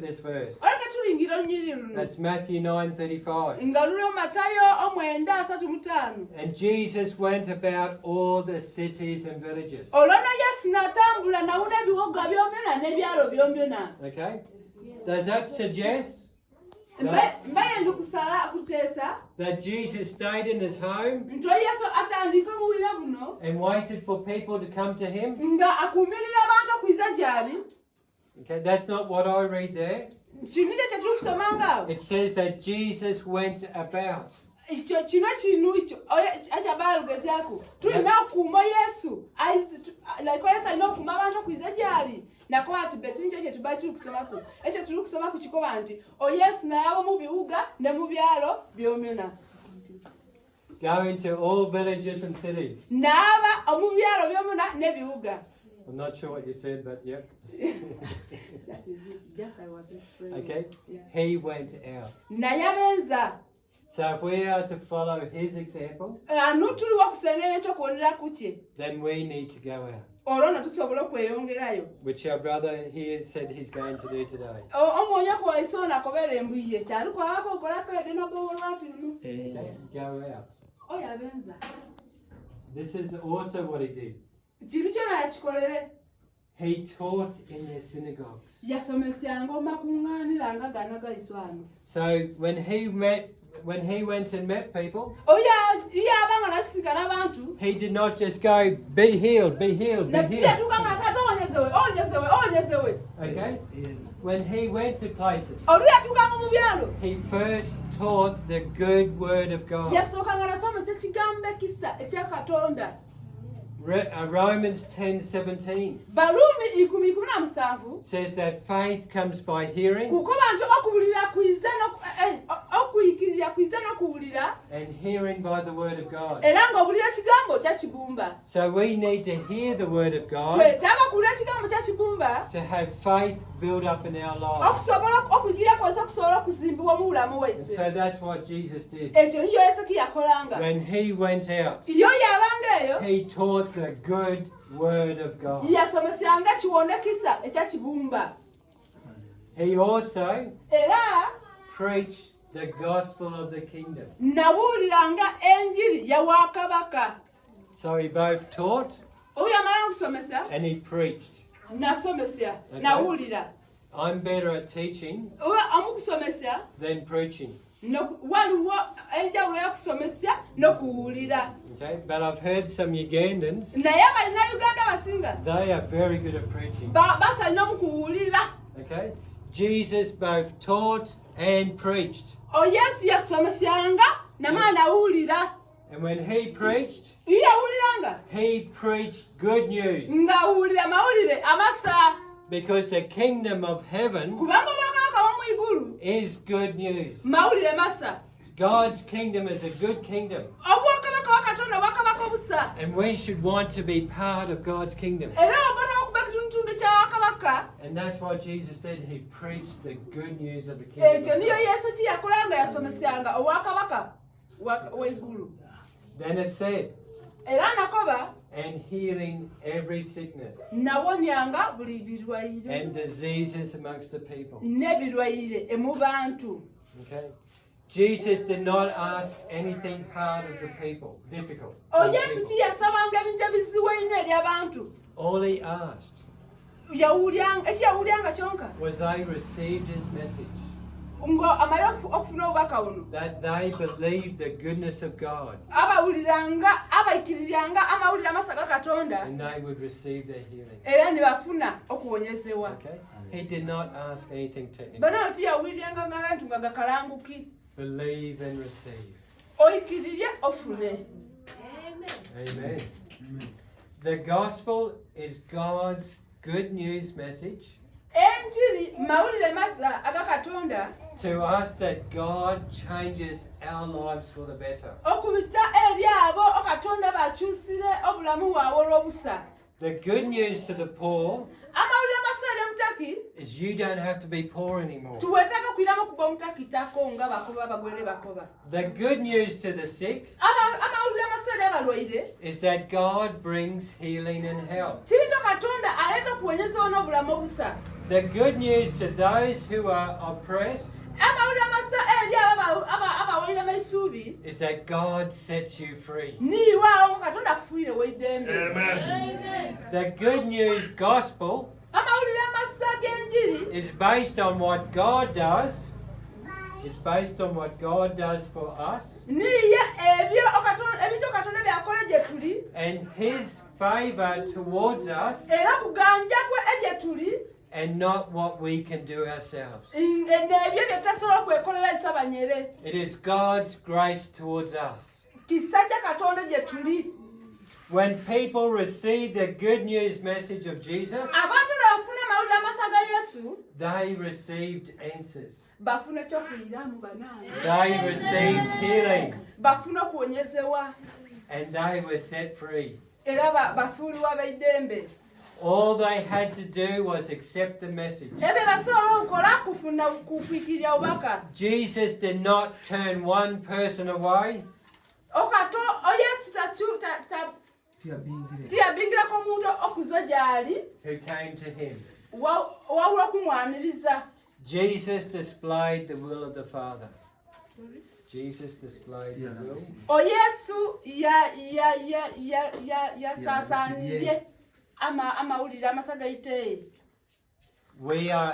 this verse. That's Matthew 9:35. And Jesus went about all the cities and villages. Okay? Does that suggest that Jesus stayed in his home and waited for people to come to him? Okay, that's not what I read there. It says that Jesus went about. Going to all villages and cities. I'm not sure what you said, but yep. Yes, I was explaining. Okay, yeah. He went out. So if we are to follow his example, then we need to go out. Which our brother here said he's going to do today. Okay, go out. This is also what he did. He taught in their synagogues. So when he went and met people, he did not just go, be healed, be healed, be healed. Okay? When he went to places, he first taught the good word of God. Romans 10:17 says that faith comes by hearing, and hearing by the word of God. So we need to hear the word of God to have faith build up in our lives. And so that's what Jesus did. When he went out, he taught the good word of God. He also preached the gospel of the kingdom. So he both taught and he preached. Okay. I'm better at teaching than preaching. Okay, but I've heard some Ugandans, they are very good at preaching. Okay, Jesus both taught and preached. And when he preached good news. Because the kingdom of heaven is good news. God's kingdom is a good kingdom. And we should want to be part of God's kingdom. And that's what Jesus did. He preached the good news of the kingdom. Then it said, and healing every sickness and diseases amongst the people. Okay. Jesus did not ask anything hard of the people, difficult. All he asked was they received his message. That they believed the goodness of God. And they would receive their healing. Okay? He did not ask anything technical. Believe and receive. Amen. The gospel is God's good news message to us that God changes our lives for the better. The good news to the poor is you don't have to be poor anymore. The good news to the sick is that God brings healing and health. The good news to those who are oppressed is that God sets you free. Amen. The good news gospel is based on what God does. It's based on what God does for us. And His favor towards us. And not what we can do ourselves. It is God's grace towards us. When people receive the good news message of Jesus, they received answers. They received healing. And they were set free. All they had to do was accept the message. Jesus did not turn one person away. Who came to Him. Jesus displayed the will of the Father. Jesus displayed the will. We are